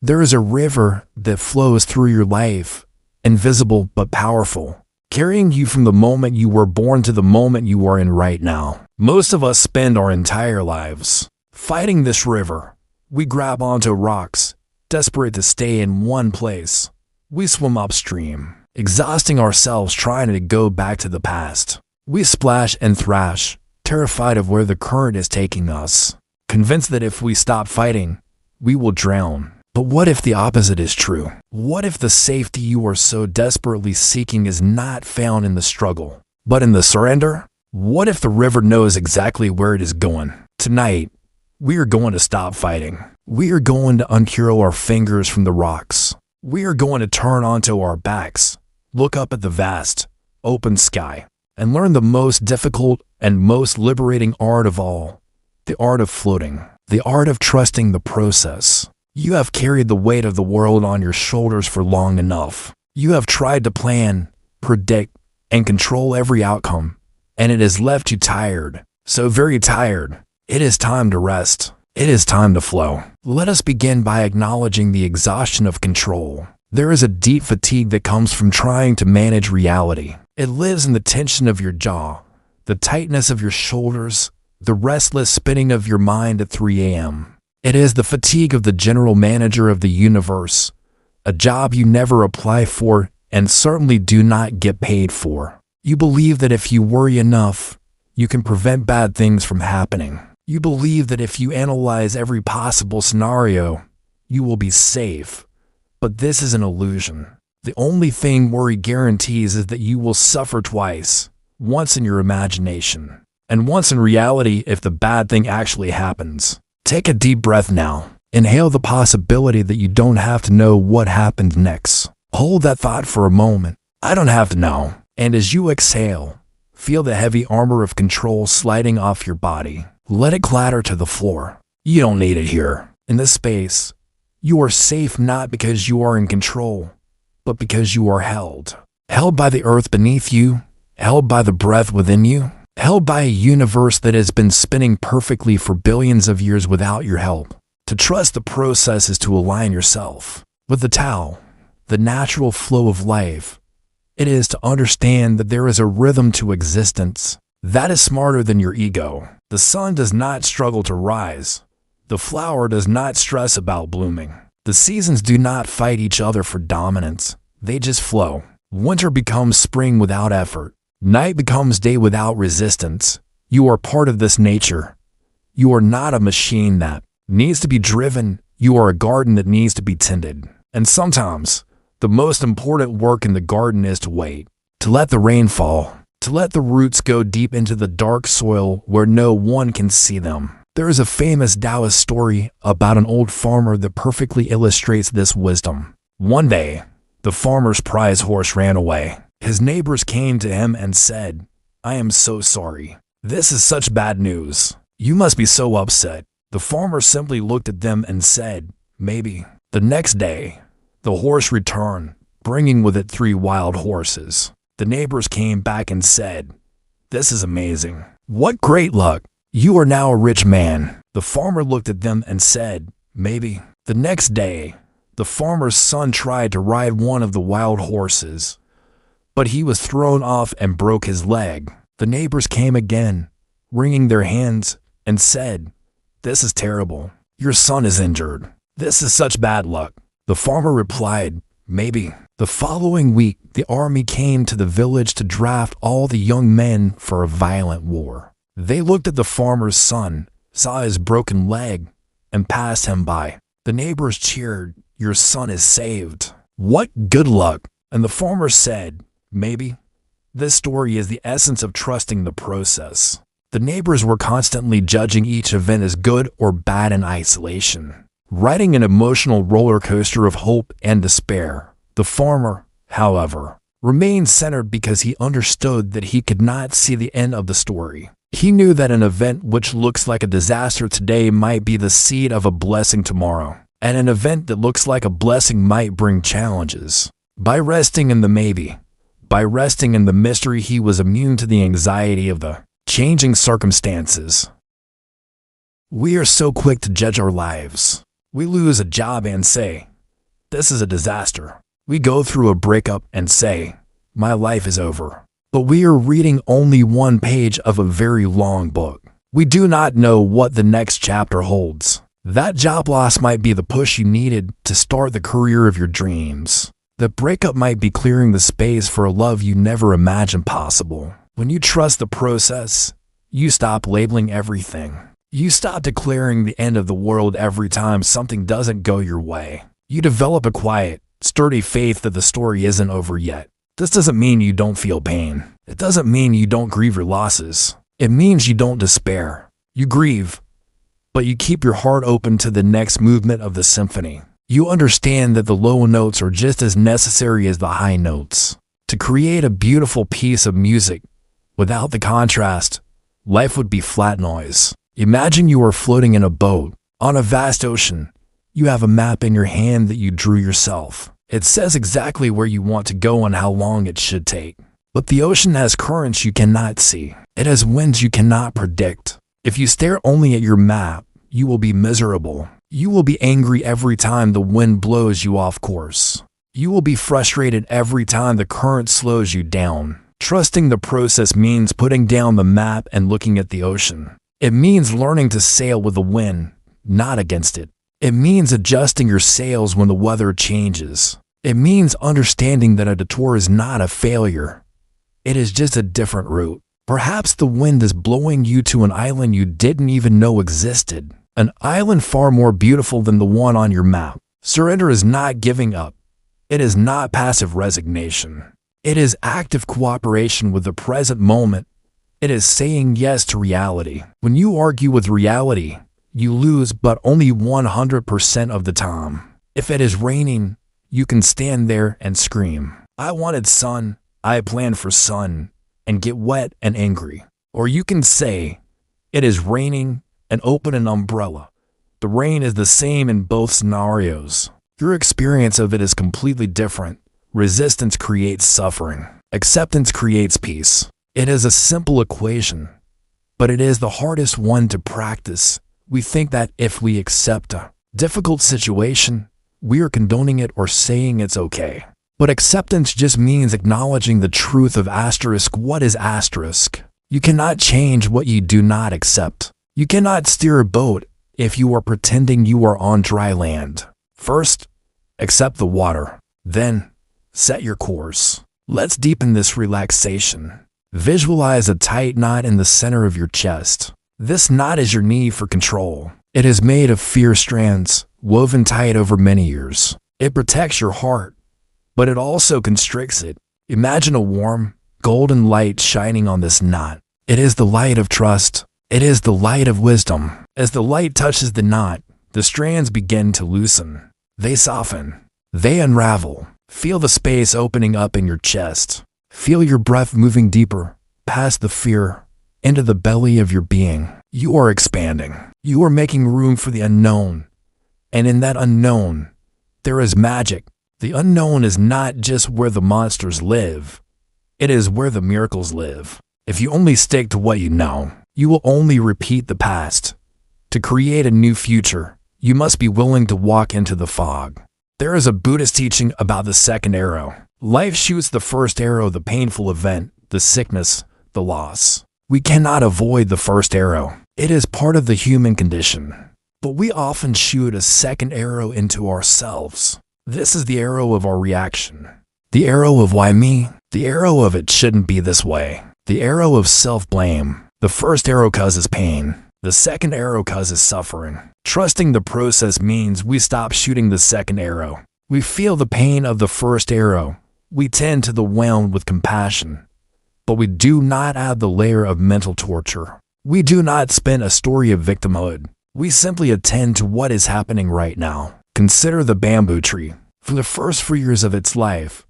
There is a river that flows through your life, invisible but powerful, carrying you from the moment you were born to the moment you are in right now. Most of us spend our entire lives fighting this river. We grab onto rocks, desperate to stay in one place. We swim upstream, exhausting ourselves trying to go back to the past. We splash and thrash, terrified of where the current is taking us, convinced that if we stop fighting, we will drown. But what if the opposite is true? What if the safety you are so desperately seeking is not found in the struggle, but in the surrender? What if the river knows exactly where it is going? Tonight, we are going to stop fighting. We are going to uncurl our fingers from the rocks. We are going to turn onto our backs, look up at the vast, open sky, and learn the most difficult and most liberating art of all, the art of floating, the art of trusting the process. You have carried the weight of the world on your shoulders for long enough. You have tried to plan, predict, and control every outcome, and it has left you tired, so very tired. It is time to rest. It is time to flow. Let us begin by acknowledging the exhaustion of control. There is a deep fatigue that comes from trying to manage reality. It lives in the tension of your jaw, the tightness of your shoulders, the restless spinning of your mind at 3 a.m. It is the fatigue of the general manager of the universe, a job you never apply for and certainly do not get paid for. You believe that if you worry enough, you can prevent bad things from happening. You believe that if you analyze every possible scenario, you will be safe. But this is an illusion. The only thing worry guarantees is that you will suffer twice, once in your imagination, and once in reality if the bad thing actually happens. Take a deep breath now. Inhale the possibility that you don't have to know what happened next. Hold that thought for a moment. I don't have to know. And as you exhale, feel the heavy armor of control sliding off your body. Let it clatter to the floor. You don't need it here. In this space, you are safe not because you are in control, but because you are held. Held by the earth beneath you, held by the breath within you, held by a universe that has been spinning perfectly for billions of years without your help. To trust the process is to align yourself with the Tao, the natural flow of life. It is to understand that there is a rhythm to existence that is smarter than your ego. The sun does not struggle to rise. The flower does not stress about blooming. The seasons do not fight each other for dominance. They just flow. Winter becomes spring without effort. Night becomes day without resistance. You are part of this nature. You are not a machine that needs to be driven. You are a garden that needs to be tended. And sometimes, the most important work in the garden is to wait, to let the rain fall, to let the roots go deep into the dark soil where no one can see them. There is a famous Taoist story about an old farmer that perfectly illustrates this wisdom. One day, the farmer's prize horse ran away. His neighbors came to him and said, "I am so sorry. This is such bad news. You must be so upset." The farmer simply looked at them and said, "Maybe." The next day, the horse returned, bringing with it 3 wild horses. The neighbors came back and said, "This is amazing. What great luck. You are now a rich man." The farmer looked at them and said, "Maybe." The next day, the farmer's son tried to ride one of the wild horses, but he was thrown off and broke his leg. The neighbors came again, wringing their hands, and said, "This is terrible. Your son is injured. This is such bad luck." The farmer replied, "Maybe." The following week, the army came to the village to draft all the young men for a violent war. They looked at the farmer's son, saw his broken leg, and passed him by. The neighbors cheered, "Your son is saved. What good luck." And the farmer said, "Maybe." This story is the essence of trusting the process. The neighbors were constantly judging each event as good or bad in isolation, riding an emotional roller coaster of hope and despair. The farmer, however, remained centered because he understood that he could not see the end of the story. He knew that an event which looks like a disaster today might be the seed of a blessing tomorrow, and an event that looks like a blessing might bring challenges. By resting in the maybe, by resting in the mystery, he was immune to the anxiety of the changing circumstances. We are so quick to judge our lives. We lose a job and say, "This is a disaster." We go through a breakup and say, "My life is over." But we are reading only one page of a very long book. We do not know what the next chapter holds. That job loss might be the push you needed to start the career of your dreams. The breakup might be clearing the space for a love you never imagined possible. When you trust the process, you stop labeling everything. You stop declaring the end of the world every time something doesn't go your way. You develop a quiet, sturdy faith that the story isn't over yet. This doesn't mean you don't feel pain. It doesn't mean you don't grieve your losses. It means you don't despair. You grieve, but you keep your heart open to the next movement of the symphony. You understand that the low notes are just as necessary as the high notes. To create a beautiful piece of music, without the contrast, life would be flat noise. Imagine you are floating in a boat on a vast ocean. You have a map in your hand that you drew yourself. It says exactly where you want to go and how long it should take. But the ocean has currents you cannot see. It has winds you cannot predict. If you stare only at your map, you will be miserable. You will be angry every time the wind blows you off course. You will be frustrated every time the current slows you down. Trusting the process means putting down the map and looking at the ocean. It means learning to sail with the wind, not against it. It means adjusting your sails when the weather changes. It means understanding that a detour is not a failure. It is just a different route. Perhaps the wind is blowing you to an island you didn't even know existed. An island far more beautiful than the one on your map. Surrender is not giving up. It is not passive resignation. It is active cooperation with the present moment. It is saying yes to reality. When you argue with reality, you lose, but only 100% of the time. If it is raining, you can stand there and scream, "I wanted sun, I planned for sun," and get wet and angry. Or you can say, "It is raining," and open an umbrella. The rain is the same in both scenarios. Your experience of it is completely different. Resistance creates suffering. Acceptance creates peace. It is a simple equation, but it is the hardest one to practice. We think that if we accept a difficult situation, we are condoning it or saying it's okay. But acceptance just means acknowledging the truth of asterisk. What is asterisk? You cannot change what you do not accept. You cannot steer a boat if you are pretending you are on dry land. First, accept the water. Then, set your course. Let's deepen this relaxation. Visualize a tight knot in the center of your chest. This knot is your need for control. It is made of fear strands, woven tight over many years. It protects your heart, but it also constricts it. Imagine a warm, golden light shining on this knot. It is the light of trust. It is the light of wisdom. As the light touches the knot, the strands begin to loosen. They soften. They unravel. Feel the space opening up in your chest. Feel your breath moving deeper, past the fear, into the belly of your being. You are expanding. You are making room for the unknown. And in that unknown, there is magic. The unknown is not just where the monsters live. It is where the miracles live. If you only stick to what you know, you will only repeat the past. To create a new future, you must be willing to walk into the fog. There is a Buddhist teaching about the second arrow. Life shoots the first arrow, the painful event, the sickness, the loss. We cannot avoid the first arrow. It is part of the human condition. But we often shoot a second arrow into ourselves. This is the arrow of our reaction. The arrow of why me? The arrow of it shouldn't be this way. The arrow of self-blame. The first arrow causes pain. The second arrow causes suffering. Trusting the process means we stop shooting the second arrow. We feel the pain of the first arrow. We tend to the wound with compassion. But we do not add the layer of mental torture. We do not spin a story of victimhood. We simply attend to what is happening right now. Consider the bamboo tree. For the first 4 years of its life,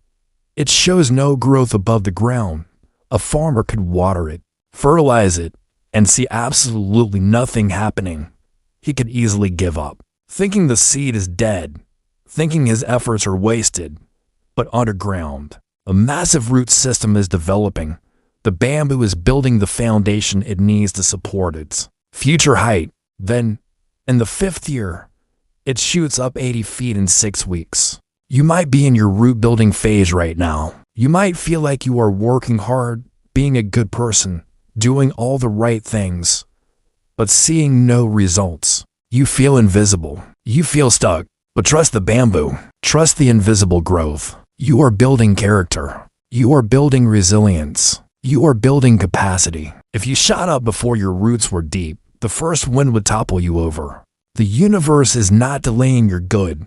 it shows no growth above the ground. A farmer could water it, fertilize it, and see absolutely nothing happening. He could easily give up, thinking the seed is dead, thinking his efforts are wasted. But underground, a massive root system is developing. The bamboo is building the foundation it needs to support its future height. Then, in the 5th year, It shoots up 80 feet in 6 weeks. You might be in your root building phase right now. You might feel like you are working hard, being a good person, doing all the right things, but seeing no results. You feel invisible. You feel stuck. But trust the bamboo. Trust the invisible growth. You are building character. You are building resilience. You are building capacity. If you shot up before your roots were deep, the first wind would topple you over. The universe is not delaying your good.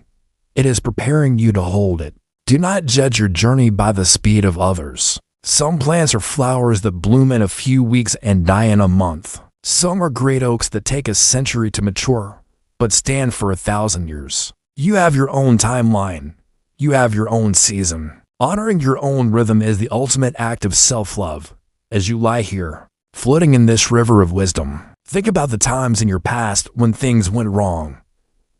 It is preparing you to hold it. Do not judge your journey by the speed of others. Some plants are flowers that bloom in a few weeks and die in a month. Some are great oaks that take a century to mature, but stand for 1,000 years. You have your own timeline. You have your own season. Honoring your own rhythm is the ultimate act of self-love. As you lie here, floating in this river of wisdom, think about the times in your past when things went wrong,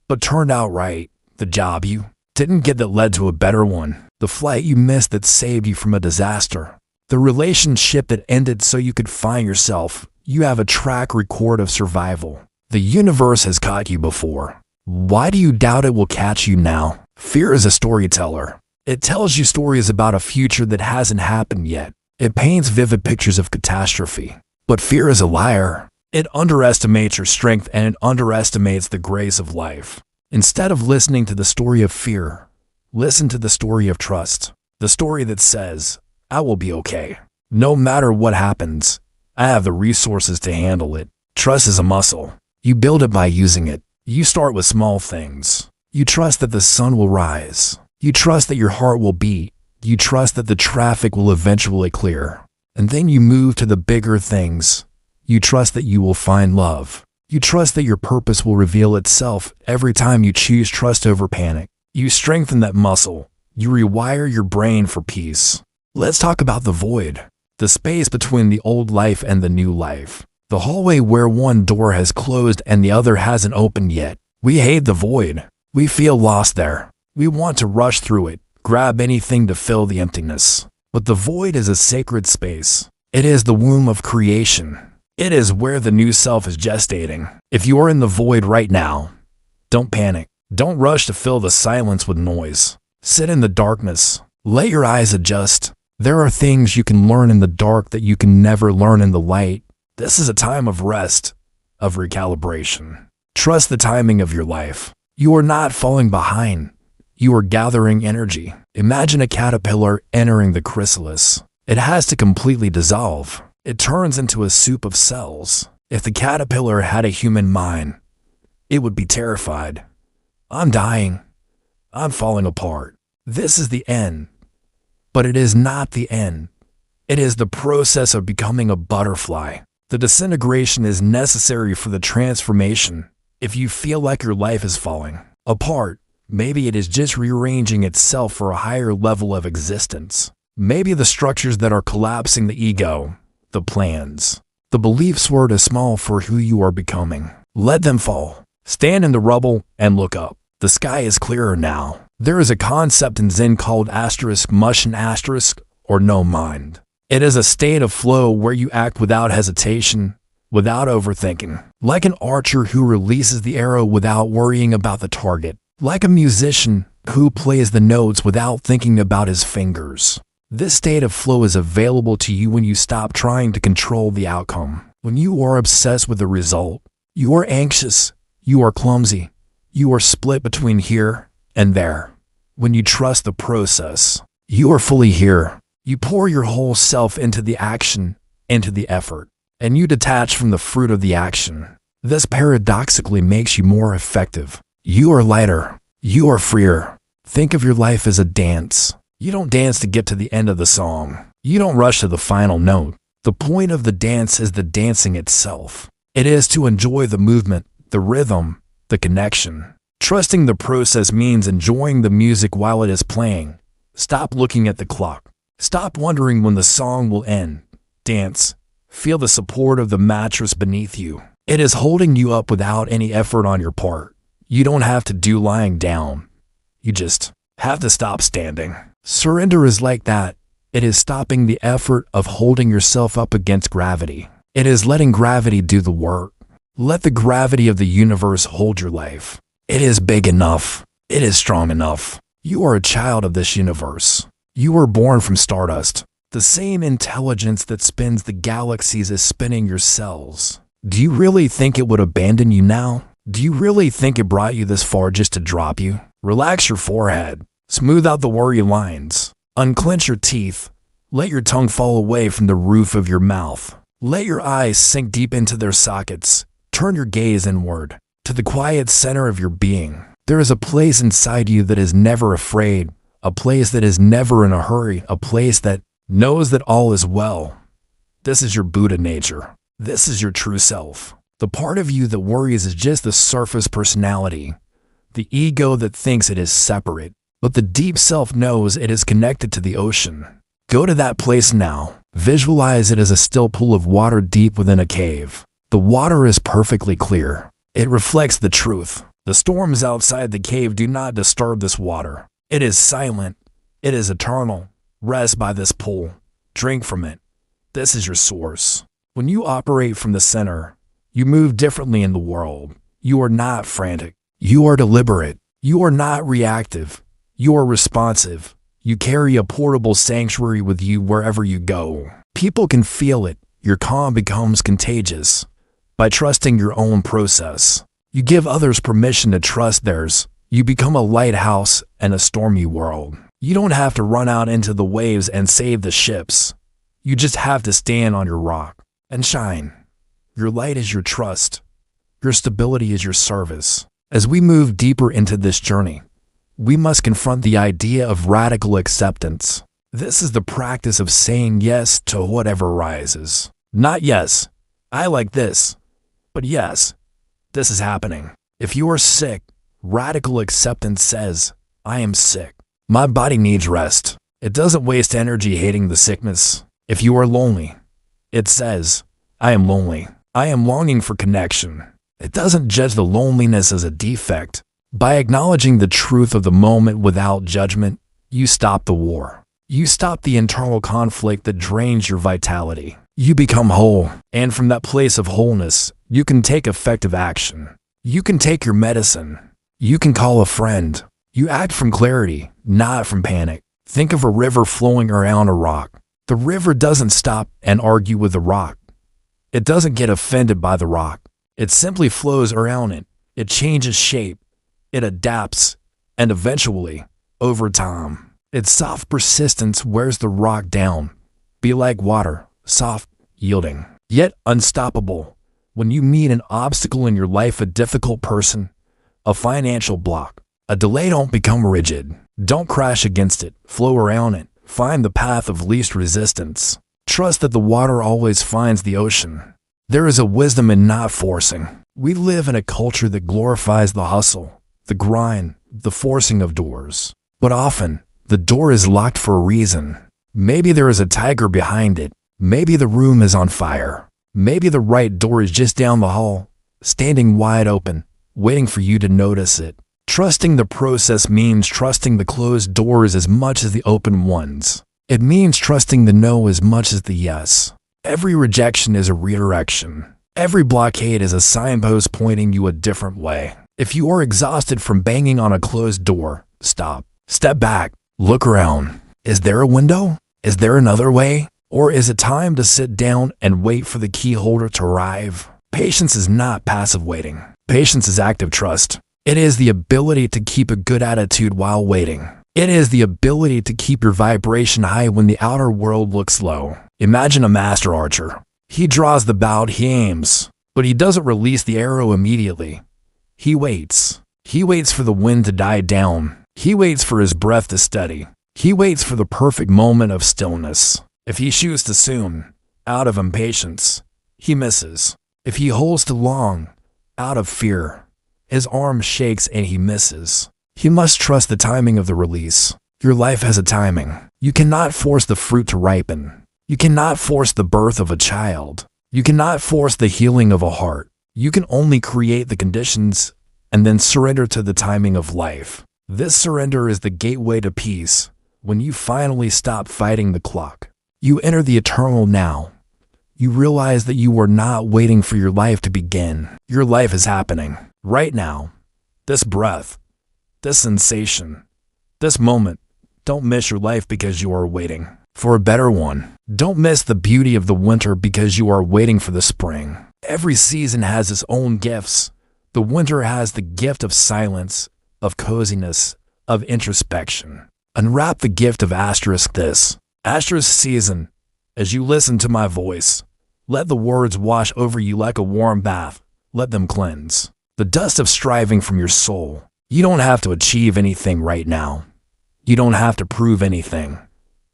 but turned out right. The job you didn't get that led to a better one. The flight you missed that saved you from a disaster. The relationship that ended so you could find yourself. You have a track record of survival. The universe has caught you before. Why do you doubt it will catch you now? Fear is a storyteller. It tells you stories about a future that hasn't happened yet. It paints vivid pictures of catastrophe. But fear is a liar. It underestimates your strength and it underestimates the grace of life. Instead of listening to the story of fear, listen to the story of trust. The story that says, I will be okay. No matter what happens, I have the resources to handle it. Trust is a muscle. You build it by using it. You start with small things. You trust that the sun will rise. You trust that your heart will beat. You trust that the traffic will eventually clear. And then you move to the bigger things. You trust that you will find love. You trust that your purpose will reveal itself every time you choose trust over panic. You strengthen that muscle. You rewire your brain for peace. Let's talk about the void. The space between the old life and the new life. The hallway where one door has closed and the other hasn't opened yet. We hate the void. We feel lost there. We want to rush through it, grab anything to fill the emptiness. But the void is a sacred space. It is the womb of creation. It is where the new self is gestating. If you are in the void right now, don't panic. Don't rush to fill the silence with noise. Sit in the darkness. Let your eyes adjust. There are things you can learn in the dark that you can never learn in the light. This is a time of rest, of recalibration. Trust the timing of your life. You are not falling behind. You are gathering energy. Imagine a caterpillar entering the chrysalis. It has to completely dissolve. It turns into a soup of cells. If the caterpillar had a human mind, it would be terrified. I'm dying. I'm falling apart. This is the end. But it is not the end. It is the process of becoming a butterfly. The disintegration is necessary for the transformation. If you feel like your life is falling apart, maybe it is just rearranging itself for a higher level of existence. Maybe the structures that are collapsing the ego, the plans, the beliefs were too small for who you are becoming. Let them fall. Stand in the rubble and look up. The sky is clearer now. There is a concept in Zen called mushin or no mind. It is a state of flow where you act without hesitation, without overthinking. Like an archer who releases the arrow without worrying about the target. Like a musician who plays the notes without thinking about his fingers. This state of flow is available to you when you stop trying to control the outcome. When you are obsessed with the result, you are anxious, you are clumsy, you are split between here and there. When you trust the process, you are fully here. You pour your whole self into the action, into the effort, and you detach from the fruit of the action. This paradoxically makes you more effective. You are lighter. You are freer. Think of your life as a dance. You don't dance to get to the end of the song. You don't rush to the final note. The point of the dance is the dancing itself. It is to enjoy the movement, the rhythm, the connection. Trusting the process means enjoying the music while it is playing. Stop looking at the clock. Stop wondering when the song will end. Dance. Feel the support of the mattress beneath you. It is holding you up without any effort on your part. You don't have to do lying down. You just have to stop standing. Surrender is like that. It is stopping the effort of holding yourself up against gravity. It is letting gravity do the work. Let the gravity of the universe hold your life. It is big enough. It is strong enough. You are a child of this universe. You were born from stardust. The same intelligence that spins the galaxies is spinning your cells. Do you really think it would abandon you now? Do you really think it brought you this far just to drop you? Relax your forehead. Smooth out the worry lines. Unclench your teeth. Let your tongue fall away from the roof of your mouth. Let your eyes sink deep into their sockets. Turn your gaze inward, to the quiet center of your being. There is a place inside you that is never afraid, a place that is never in a hurry, a place that knows that all is well. This is your Buddha nature. This is your true self. The part of you that worries is just the surface personality, the ego that thinks it is separate, but the deep self knows it is connected to the ocean. Go to that place now. Visualize it as a still pool of water deep within a cave. The water is perfectly clear. It reflects the truth. The storms outside the cave do not disturb this water. It is silent. It is eternal. Rest by this pool. Drink from it. This is your source. When you operate from the center, you move differently in the world. You are not frantic. You are deliberate. You are not reactive. You are responsive. You carry a portable sanctuary with you wherever you go. People can feel it. Your calm becomes contagious. By trusting your own process, you give others permission to trust theirs. You become a lighthouse in a stormy world. You don't have to run out into the waves and save the ships. You just have to stand on your rock and shine. Your light is your trust. Your stability is your service. As we move deeper into this journey, we must confront the idea of radical acceptance. This is the practice of saying yes to whatever rises. Not yes, I like this, but yes, this is happening. If you are sick, radical acceptance says, I am sick. My body needs rest. It doesn't waste energy hating the sickness. If you are lonely, it says, I am lonely. I am longing for connection. It doesn't judge the loneliness as a defect. By acknowledging the truth of the moment without judgment, you stop the war. You stop the internal conflict that drains your vitality. You become whole, and from that place of wholeness, you can take effective action. You can take your medicine. You can call a friend. You act from clarity, not from panic. Think of a river flowing around a rock. The river doesn't stop and argue with the rock. It doesn't get offended by the rock. It simply flows around it. It changes shape. It adapts, and eventually, over time, its soft persistence wears the rock down. Be like water, soft, yielding, yet unstoppable. When you meet an obstacle in your life, a difficult person, a financial block, a delay, don't become rigid. Don't crash against it. Flow around it. Find the path of least resistance. Trust that the water always finds the ocean. There is a wisdom in not forcing. We live in a culture that glorifies the hustle, the grind, the forcing of doors. But often, the door is locked for a reason. Maybe there is a tiger behind it. Maybe the room is on fire. Maybe the right door is just down the hall, standing wide open, waiting for you to notice it. Trusting the process means trusting the closed doors as much as the open ones. It means trusting the no as much as the yes. Every rejection is a redirection. Every blockade is a signpost pointing you a different way. If you are exhausted from banging on a closed door, stop. Step back. Look around. Is there a window? Is there another way? Or is it time to sit down and wait for the key holder to arrive? Patience is not passive waiting. Patience is active trust. It is the ability to keep a good attitude while waiting. It is the ability to keep your vibration high when the outer world looks low. Imagine a master archer. He draws the bow, he aims, but he doesn't release the arrow immediately. He waits. He waits for the wind to die down. He waits for his breath to steady. He waits for the perfect moment of stillness. If he shoots too soon, out of impatience, he misses. If he holds too long, out of fear, his arm shakes and he misses. He must trust the timing of the release. Your life has a timing. You cannot force the fruit to ripen. You cannot force the birth of a child. You cannot force the healing of a heart. You can only create the conditions and then surrender to the timing of life. This surrender is the gateway to peace. When you finally stop fighting the clock, you enter the eternal now. You realize that you are not waiting for your life to begin. Your life is happening right now. this breath, this sensation, this moment. Don't miss your life because you are waiting for a better one. Don't miss the beauty of the winter because you are waiting for the spring. Every season has its own gifts. The winter has the gift of silence, of coziness, of introspection. Unwrap the gift of this season. As you listen to my voice, let the words wash over you like a warm bath. Let them cleanse the dust of striving from your soul. You don't have to achieve anything right now. You don't have to prove anything.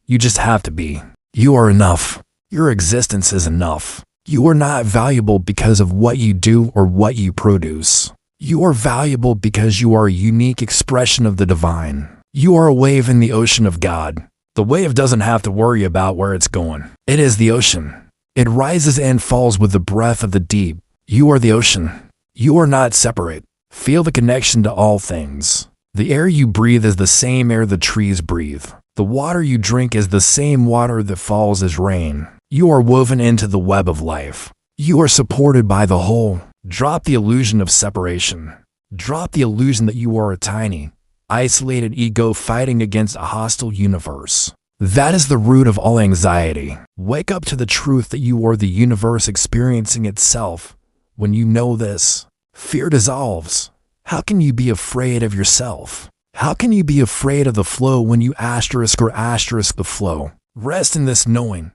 You just have to be. You are enough. Your existence is enough. You are not valuable because of what you do or what you produce. You are valuable because you are a unique expression of the divine. You are a wave in the ocean of God. The wave doesn't have to worry about where it's going. It is the ocean. It rises and falls with the breath of the deep. You are the ocean. You are not separate. Feel the connection to all things. The air you breathe is the same air the trees breathe. The water you drink is the same water that falls as rain. You are woven into the web of life. You are supported by the whole. Drop the illusion of separation. Drop the illusion that you are a tiny, isolated ego fighting against a hostile universe. That is the root of all anxiety. Wake up to the truth that you are the universe experiencing itself. When you know this, fear dissolves. How can you be afraid of yourself? How can you be afraid of the flow when you asterisk the flow? Rest in this knowing.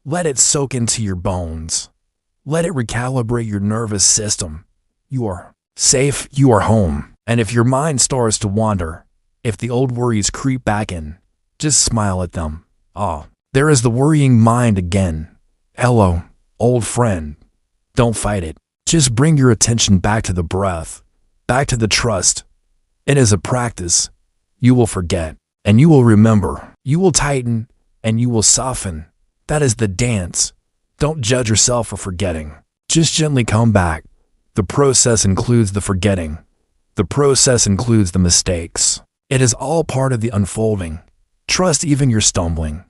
Let it soak into your bones. Let it recalibrate your nervous system. You are safe, you are home. And if your mind starts to wander, if the old worries creep back in, just smile at them. Ah, there is the worrying mind again. Hello, old friend. Don't fight it. Just bring your attention back to the breath, back to the trust. It is a practice. You will forget, and you will remember. You will tighten, and you will soften. That is the dance. Don't judge yourself for forgetting. Just gently come back. The process includes the forgetting. The process includes the mistakes. It is all part of the unfolding. Trust even your stumbling.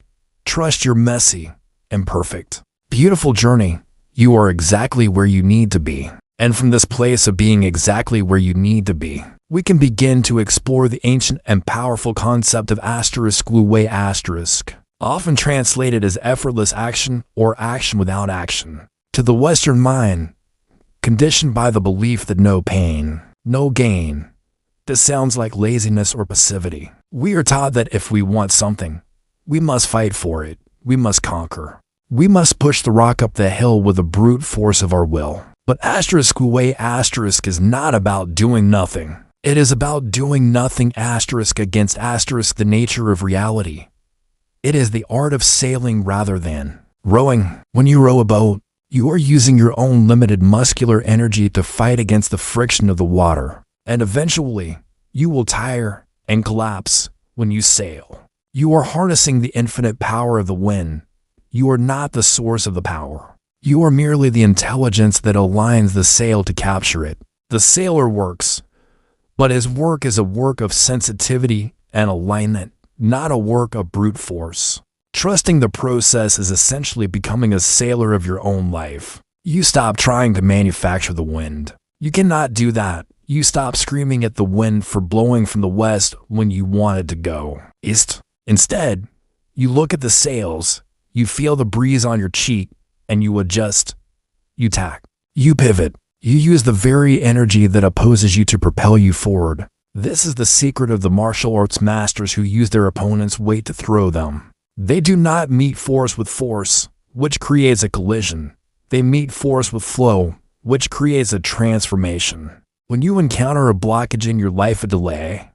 Trust your messy, imperfect, beautiful journey. You are exactly where you need to be. And from this place of being exactly where you need to be, we can begin to explore the ancient and powerful concept of often translated as effortless action or action without action. To the Western mind, conditioned by the belief that no pain, no gain. This sounds like laziness or passivity. We are taught that if we want something, we must fight for it. We must conquer. We must push the rock up the hill with the brute force of our will. But is not about doing nothing. It is about doing nothing against the nature of reality. It is the art of sailing rather than rowing. When you row a boat, you are using your own limited muscular energy to fight against the friction of the water. And eventually, you will tire and collapse when you sail. You are harnessing the infinite power of the wind. You are not the source of the power. You are merely the intelligence that aligns the sail to capture it. The sailor works, but his work is a work of sensitivity and alignment, not a work of brute force. Trusting the process is essentially becoming a sailor of your own life. You stop trying to manufacture the wind. You cannot do that. You stop screaming at the wind for blowing from the west when you want it to go east. Instead, you look at the sails, you feel the breeze on your cheek, and you adjust. You tack. You pivot. You use the very energy that opposes you to propel you forward. This is the secret of the martial arts masters who use their opponent's weight to throw them. They do not meet force with force, which creates a collision. They meet force with flow, which creates a transformation. When you encounter a blockage in your life, a delay,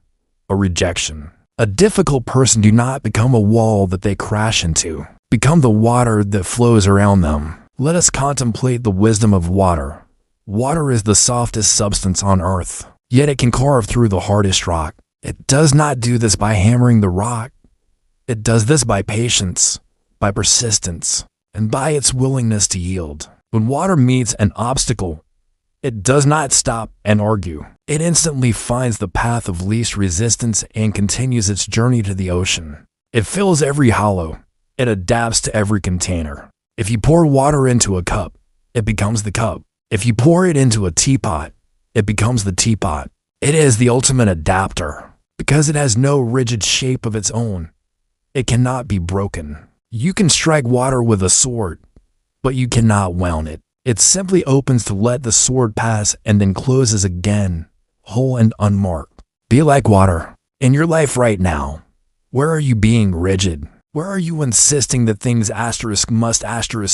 a rejection, a difficult person, do not become a wall that they crash into. Become the water that flows around them. Let us contemplate the wisdom of water. Water is the softest substance on earth, yet it can carve through the hardest rock. It does not do this by hammering the rock. It does this by patience, by persistence, and by its willingness to yield. When water meets an obstacle, it does not stop and argue. It instantly finds the path of least resistance and continues its journey to the ocean. It fills every hollow. It adapts to every container. If you pour water into a cup, it becomes the cup. If you pour it into a teapot, it becomes the teapot. It is the ultimate adapter. Because it has no rigid shape of its own, it cannot be broken. You can strike water with a sword, but you cannot wound it. It simply opens to let the sword pass and then closes again, whole and unmarked. Be like water. In your life right now, where are you being rigid? Where are you insisting that things must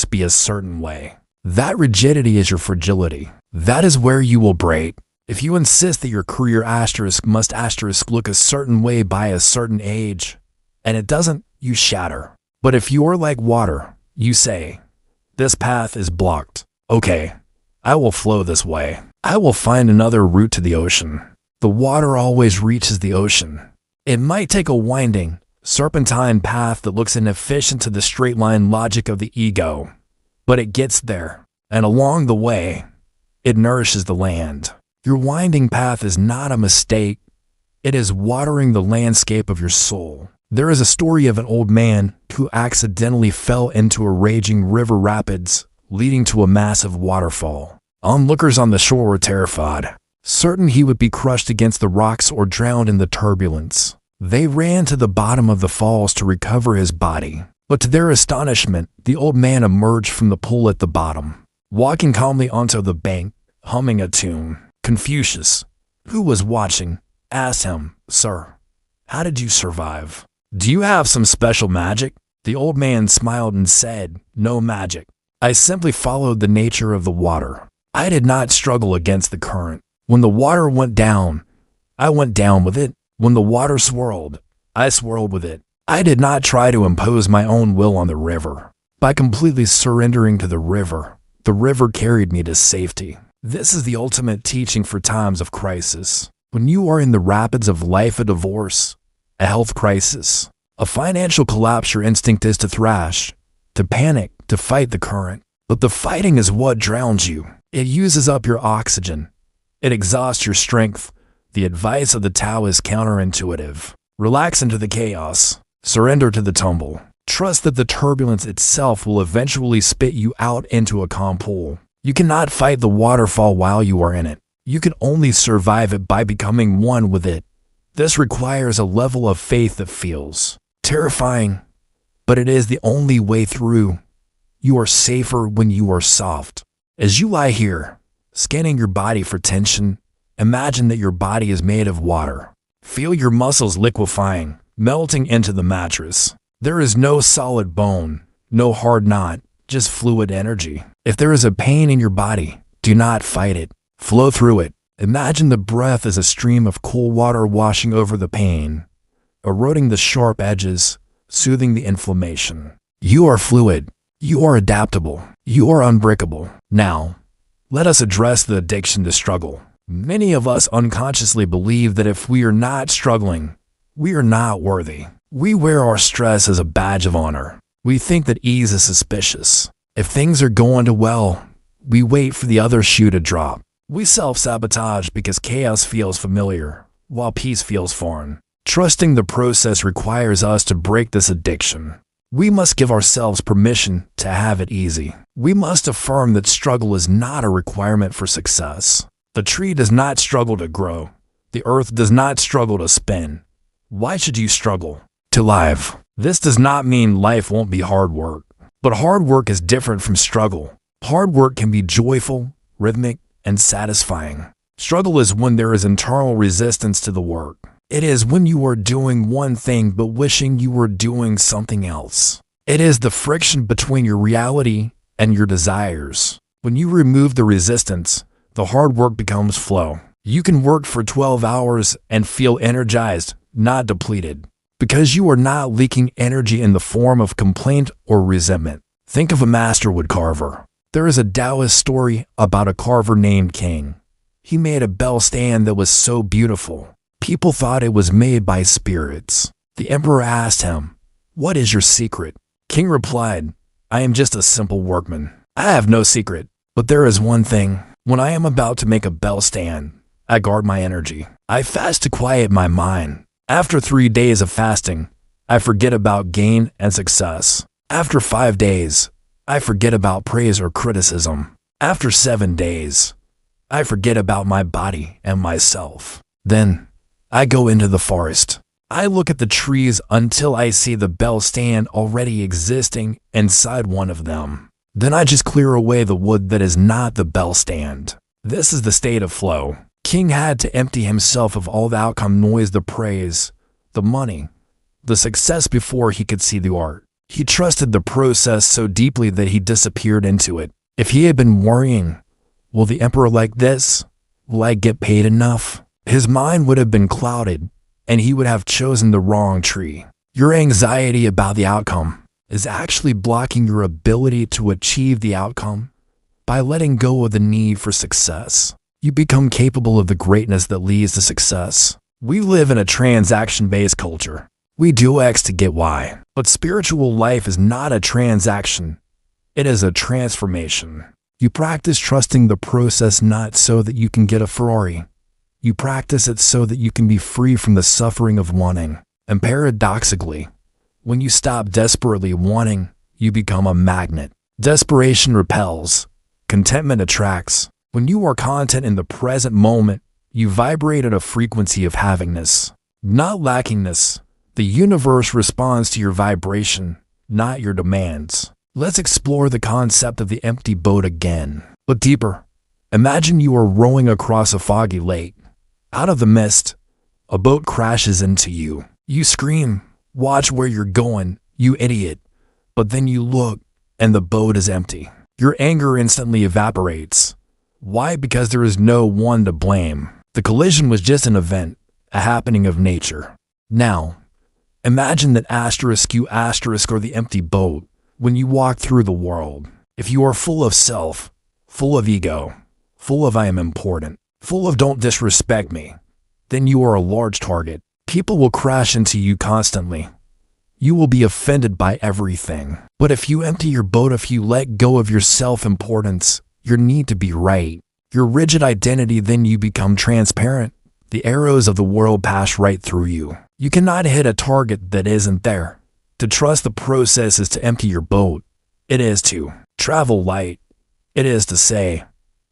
be a certain way? That rigidity is your fragility. That is where you will break. If you insist that your career must look a certain way by a certain age, and it doesn't, you shatter. But if you are like water, you say, this path is blocked. Okay, I will flow this way. I will find another route to the ocean. The water always reaches the ocean. It might take a winding, serpentine path that looks inefficient to the straight line logic of the ego, but it gets there, and along the way, it nourishes the land. Your winding path is not a mistake. It is watering the landscape of your soul. There is a story of an old man who accidentally fell into a raging river rapids, leading to a massive waterfall. Onlookers on the shore were terrified, certain he would be crushed against the rocks or drowned in the turbulence. They ran to the bottom of the falls to recover his body, but to their astonishment, the old man emerged from the pool at the bottom, walking calmly onto the bank, humming a tune. Confucius, who was watching, asked him, "Sir, how did you survive? Do you have some special magic?" The old man smiled and said, "No magic. I simply followed the nature of the water. I did not struggle against the current. When the water went down, I went down with it. When the water swirled, I swirled with it. I did not try to impose my own will on the river. By completely surrendering to the river carried me to safety." This is the ultimate teaching for times of crisis. When you are in the rapids of life, a divorce, a health crisis, a financial collapse, your instinct is to thrash, to panic, to fight the current. But the fighting is what drowns you. It uses up your oxygen. It exhausts your strength. The advice of the Tao is counterintuitive. Relax into the chaos. Surrender to the tumble. Trust that the turbulence itself will eventually spit you out into a calm pool. You cannot fight the waterfall while you are in it. You can only survive it by becoming one with it. This requires a level of faith that feels terrifying, but it is the only way through. You are safer when you are soft. As you lie here, scanning your body for tension, imagine that your body is made of water. Feel your muscles liquefying, melting into the mattress. There is no solid bone, no hard knot, just fluid energy. If there is a pain in your body, do not fight it. Flow through it. Imagine the breath as a stream of cool water washing over the pain, eroding the sharp edges, soothing the inflammation. You are fluid. You are adaptable. You are unbreakable. Now, let us address the addiction to struggle. Many of us unconsciously believe that if we are not struggling, we are not worthy. We wear our stress as a badge of honor. We think that ease is suspicious. If things are going well, we wait for the other shoe to drop. We self-sabotage because chaos feels familiar, while peace feels foreign. Trusting the process requires us to break this addiction. We must give ourselves permission to have it easy. We must affirm that struggle is not a requirement for success. The tree does not struggle to grow. The earth does not struggle to spin. Why should you struggle? To live. This does not mean life won't be hard work. But hard work is different from struggle. Hard work can be joyful, rhythmic, and satisfying. Struggle is when there is internal resistance to the work. It is when you are doing one thing but wishing you were doing something else. It is the friction between your reality and your desires. When you remove the resistance, the hard work becomes flow. You can work for 12 hours and feel energized, not depleted, because you are not leaking energy in the form of complaint or resentment. Think of a master wood carver. There is a Taoist story about a carver named King. He made a bell stand that was so beautiful. People thought it was made by spirits. The emperor asked him, "What is your secret?" King replied, "I am just a simple workman. I have no secret, but there is one thing. When I am about to make a bell stand, I guard my energy. I fast to quiet my mind. After 3 days of fasting, I forget about gain and success. After 5 days, I forget about praise or criticism. After 7 days, I forget about my body and myself. Then, I go into the forest. I look at the trees until I see the bell stand already existing inside one of them. Then I just clear away the wood that is not the bell stand. This is the state of flow. King had to empty himself of all the outcome noise, the praise, the money, the success before he could see the art. He trusted the process so deeply that he disappeared into it. If he had been worrying, will the emperor like this? Will I get paid enough? His mind would have been clouded, and he would have chosen the wrong tree. Your anxiety about the outcome is actually blocking your ability to achieve the outcome. By letting go of the need for success, you become capable of the greatness that leads to success. We live in a transaction-based culture. We do X to get Y. But spiritual life is not a transaction. It is a transformation. You practice trusting the process not so that you can get a Ferrari. You practice it so that you can be free from the suffering of wanting. And paradoxically, when you stop desperately wanting, you become a magnet. Desperation repels. Contentment attracts. When you are content in the present moment, you vibrate at a frequency of havingness, not lackingness. The universe responds to your vibration, not your demands. Let's explore the concept of the empty boat again, but deeper. Imagine you are rowing across a foggy lake. Out of the mist, a boat crashes into you. You scream, "Watch where you're going, you idiot." But then you look, and the boat is empty. Your anger instantly evaporates. Why? Because there is no one to blame. The collision was just an event, a happening of nature. Now, imagine that *U* or the empty boat when you walk through the world. If you are full of self, full of ego, full of "I am important," full of "don't disrespect me," then you are a large target. People will crash into you constantly. You will be offended by everything. But if you empty your boat, if you let go of your self-importance, your need to be right, your rigid identity, then you become transparent. The arrows of the world pass right through you. You cannot hit a target that isn't there. To trust the process is to empty your boat. It is to travel light. It is to say,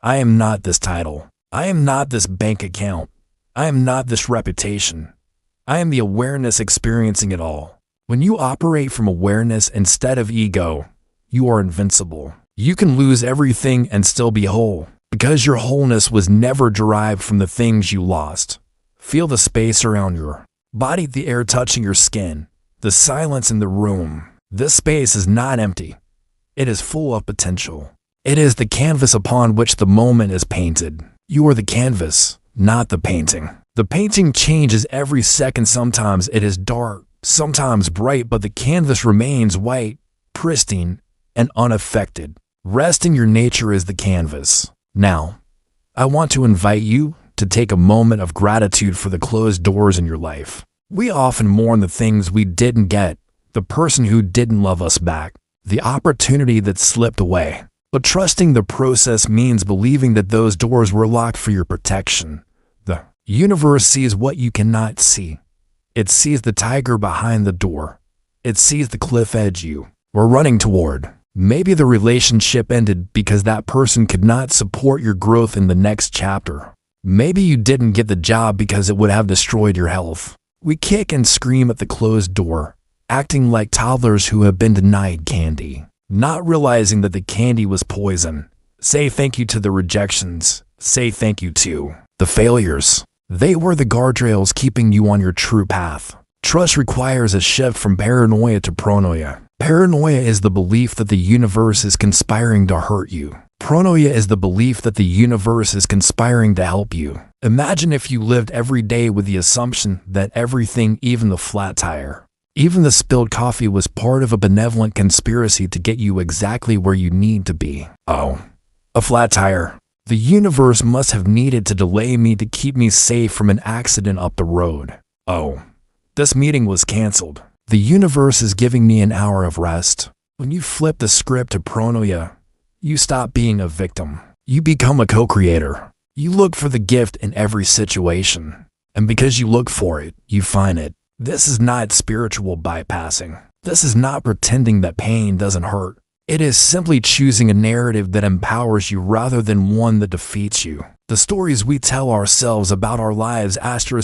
"I am not this title. I am not this bank account. I am not this reputation. I am the awareness experiencing it all." When you operate from awareness instead of ego, you are invincible. You can lose everything and still be whole, because your wholeness was never derived from the things you lost. Feel the space around your body, the air touching your skin, the silence in the room. This space is not empty. It is full of potential. It is the canvas upon which the moment is painted. You are the canvas, not the painting. The painting changes every second. Sometimes it is dark, sometimes bright, but the canvas remains white, pristine, and unaffected. Rest in your nature as the canvas. Now, I want to invite you to take a moment of gratitude for the closed doors in your life. We often mourn the things we didn't get, the person who didn't love us back, the opportunity that slipped away. But trusting the process means believing that those doors were locked for your protection. The universe sees what you cannot see. It sees the tiger behind the door. It sees the cliff edge you were running toward. Maybe the relationship ended because that person could not support your growth in the next chapter. Maybe you didn't get the job because it would have destroyed your health. We kick and scream at the closed door, acting like toddlers who have been denied candy, not realizing that the candy was poison. Say thank you to the rejections. Say thank you to the failures. They were the guardrails keeping you on your true path. Trust requires a shift from paranoia to pronoia. Paranoia is the belief that the universe is conspiring to hurt you. Pronoia is the belief that the universe is conspiring to help you. Imagine if you lived every day with the assumption that everything, even the flat tire, even the spilled coffee, was part of a benevolent conspiracy to get you exactly where you need to be. Oh, a flat tire. The universe must have needed to delay me to keep me safe from an accident up the road. Oh, this meeting was canceled. The universe is giving me an hour of rest. When you flip the script to pronoia, you stop being a victim. You become a co-creator. You look for the gift in every situation. And because you look for it, you find it. This is not spiritual bypassing. This is not pretending that pain doesn't hurt. It is simply choosing a narrative that empowers you rather than one that defeats you. The stories we tell ourselves about our lives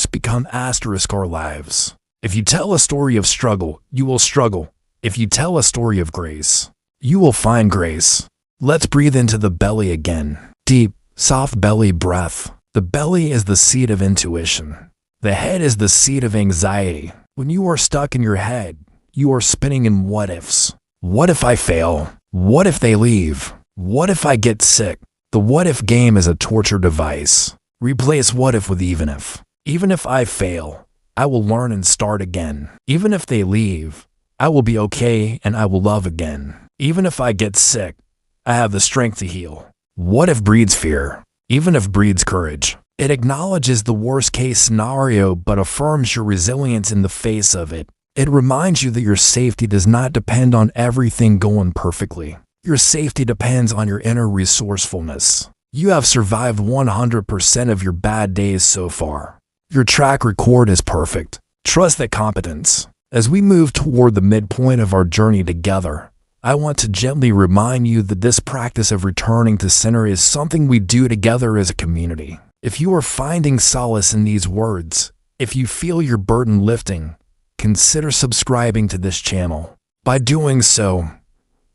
become our lives. If you tell a story of struggle, you will struggle. If you tell a story of grace, you will find grace. Let's breathe into the belly again. Deep, soft belly breath. The belly is the seat of intuition. The head is the seat of anxiety. When you are stuck in your head, you are spinning in what-ifs. What if I fail? What if they leave? What if I get sick? The what-if game is a torture device. Replace what if with even if. Even if I fail, I will learn and start again. Even if they leave, I will be okay and I will love again. Even if I get sick, I have the strength to heal. What if breeds fear? Even if breeds courage. It acknowledges the worst-case scenario but affirms your resilience in the face of it. It reminds you that your safety does not depend on everything going perfectly. Your safety depends on your inner resourcefulness. You have survived 100% of your bad days so far. Your track record is perfect. Trust that competence. As we move toward the midpoint of our journey together, I want to gently remind you that this practice of returning to center is something we do together as a community. If you are finding solace in these words, if you feel your burden lifting, consider subscribing to this channel. By doing so,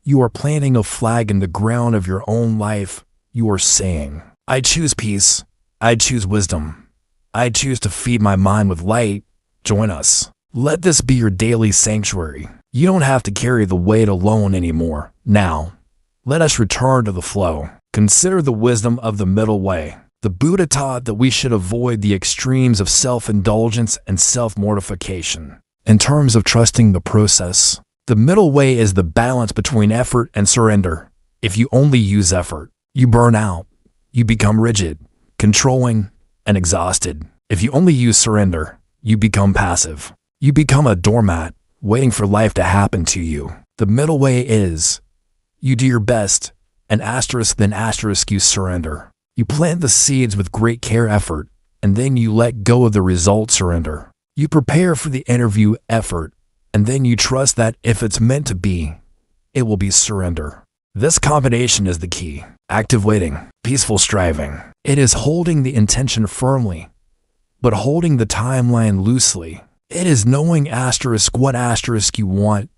you are planting a flag in the ground of your own life. You are saying, I choose peace. I choose wisdom. I choose to feed my mind with light. Join us. Let this be your daily sanctuary. You don't have to carry the weight alone anymore. Now, let us return to the flow. Consider the wisdom of the middle way. The Buddha taught that we should avoid the extremes of self-indulgence and self-mortification. In terms of trusting the process, the middle way is the balance between effort and surrender. If you only use effort, you burn out. You become rigid, controlling, and exhausted. If you only use surrender, you become passive. You become a doormat, waiting for life to happen to you. The middle way is, you do your best, and then you surrender. You plant the seeds with great care effort, and then you let go of the result surrender. You prepare for the interview effort, and then you trust that if it's meant to be, it will be surrender. This combination is the key. Active waiting, peaceful striving. It is holding the intention firmly, but holding the timeline loosely. It is knowing what you want,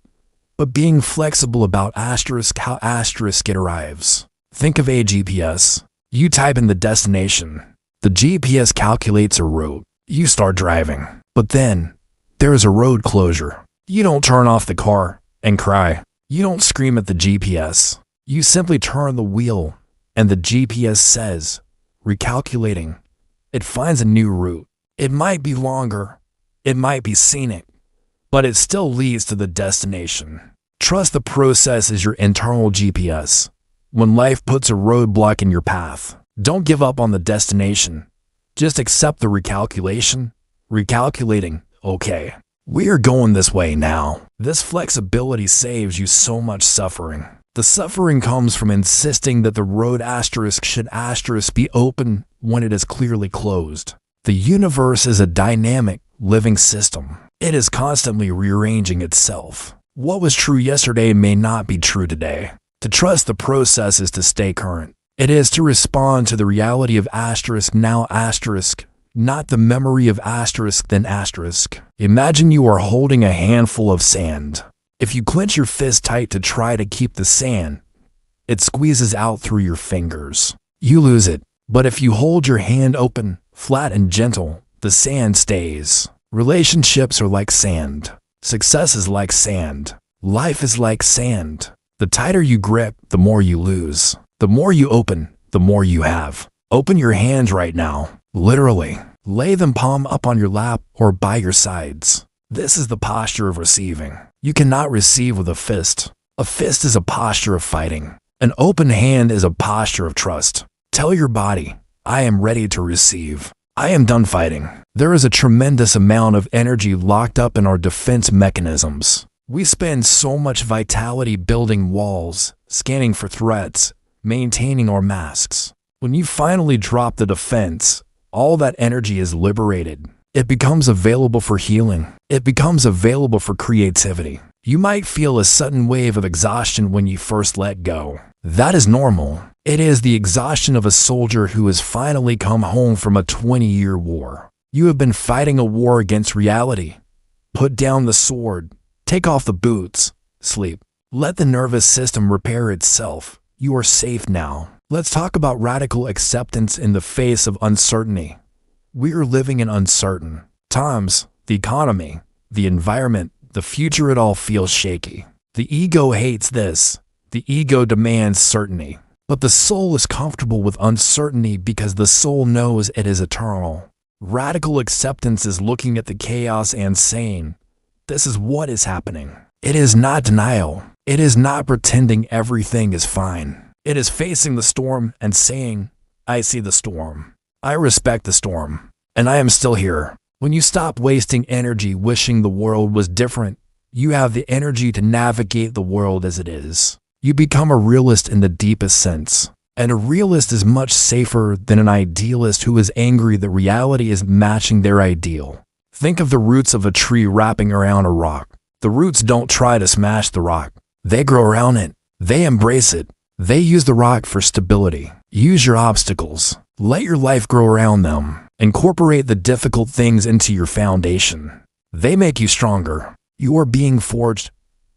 but being flexible about how it arrives. Think of a GPS. You type in the destination. The GPS calculates a route. You start driving. But then, there is a road closure. You don't turn off the car and cry. You don't scream at the GPS. You simply turn the wheel, and the GPS says, recalculating. It finds a new route. It might be longer. It might be scenic, but it still leads to the destination. Trust the process as your internal GPS. When life puts a roadblock in your path, don't give up on the destination. Just accept the recalculation. Recalculating, okay, we are going this way now. This flexibility saves you so much suffering. The suffering comes from insisting that the road should be open when it is clearly closed. The universe is a dynamic, living system. It is constantly rearranging itself. What was true yesterday may not be true today. To trust the process is to stay current. It is to respond to the reality of now, not the memory of then . Imagine you are holding a handful of sand. If you clench your fist tight to try to keep the sand, it squeezes out through your fingers. You lose it. But if you hold your hand open, flat and gentle, the sand stays. Relationships are like sand. Success is like sand. Life is like sand. The tighter you grip, the more you lose. The more you open, the more you have. Open your hands right now. Literally. Lay them palm up on your lap or by your sides. This is the posture of receiving. You cannot receive with a fist. A fist is a posture of fighting. An open hand is a posture of trust. Tell your body, I am ready to receive. I am done fighting. There is a tremendous amount of energy locked up in our defense mechanisms. We spend so much vitality building walls, scanning for threats, maintaining our masks. When you finally drop the defense, all that energy is liberated. It becomes available for healing. It becomes available for creativity. You might feel a sudden wave of exhaustion when you first let go. That is normal. It is the exhaustion of a soldier who has finally come home from a 20-year war. You have been fighting a war against reality. Put down the sword. Take off the boots. Sleep. Let the nervous system repair itself. You are safe now. Let's talk about radical acceptance in the face of uncertainty. We are living in uncertain times. The economy, the environment, the future, it all feels shaky. The ego hates this. The ego demands certainty. But the soul is comfortable with uncertainty because the soul knows it is eternal. Radical acceptance is looking at the chaos and saying, this is what is happening. It is not denial. It is not pretending everything is fine. It is facing the storm and saying, I see the storm. I respect the storm. And I am still here. When you stop wasting energy wishing the world was different, you have the energy to navigate the world as it is. You become a realist in the deepest sense. And a realist is much safer than an idealist who is angry that reality is matching their ideal. Think of the roots of a tree wrapping around a rock. The roots don't try to smash the rock. They grow around it. They embrace it. They use the rock for stability. Use your obstacles. Let your life grow around them. Incorporate the difficult things into your foundation. They make you stronger. You are being forged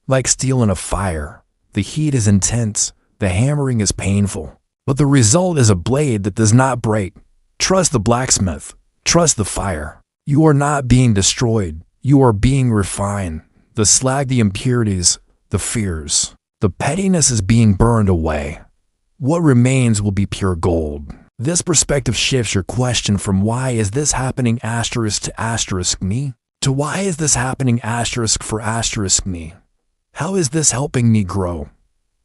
like steel in a fire. The heat is intense. The hammering is painful. But the result is a blade that does not break. Trust the blacksmith. Trust the fire. You are not being destroyed. You are being refined. The slag, the impurities, the fears, the pettiness is being burned away. What remains will be pure gold. This perspective shifts your question from why is this happening asterisk to asterisk me to why is this happening asterisk for asterisk me. How is this helping me grow?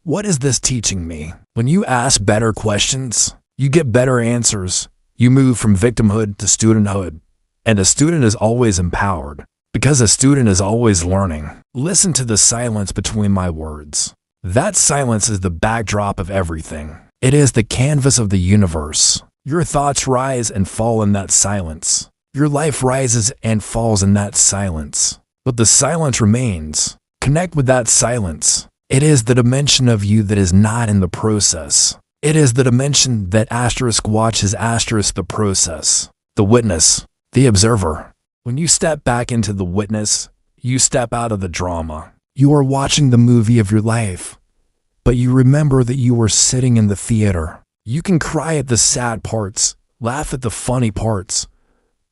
What is this teaching me? When you ask better questions, you get better answers. You move from victimhood to studenthood. And a student is always empowered, because a student is always learning. Listen to the silence between my words. That silence is the backdrop of everything. It is the canvas of the universe. Your thoughts rise and fall in that silence. Your life rises and falls in that silence. But the silence remains. Connect with that silence. It is the dimension of you that is not in the process. It is the dimension that asterisk watches asterisk the process. The witness, the observer. When you step back into the witness, you step out of the drama. You are watching the movie of your life, but you remember that you were sitting in the theater. You can cry at the sad parts, laugh at the funny parts,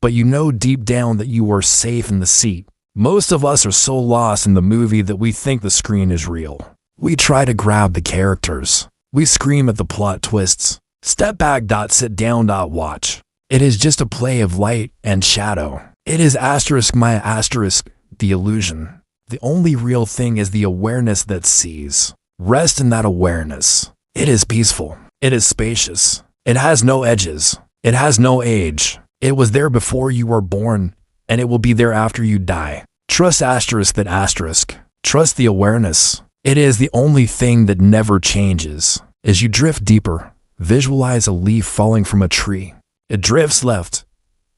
but you know deep down that you are safe in the seat. Most of us are so lost in the movie that we think the screen is real. We try to grab the characters. We scream at the plot twists. Step back, sit down, watch. It is just a play of light and shadow. It is asterisk my asterisk, the illusion. The only real thing is the awareness that sees. Rest in that awareness. It is peaceful. It is spacious. It has no edges. It has no age. It was there before you were born, and it will be there after you die. Trust asterisk that asterisk. Trust the awareness. It is the only thing that never changes. As you drift deeper, visualize a leaf falling from a tree. It drifts left.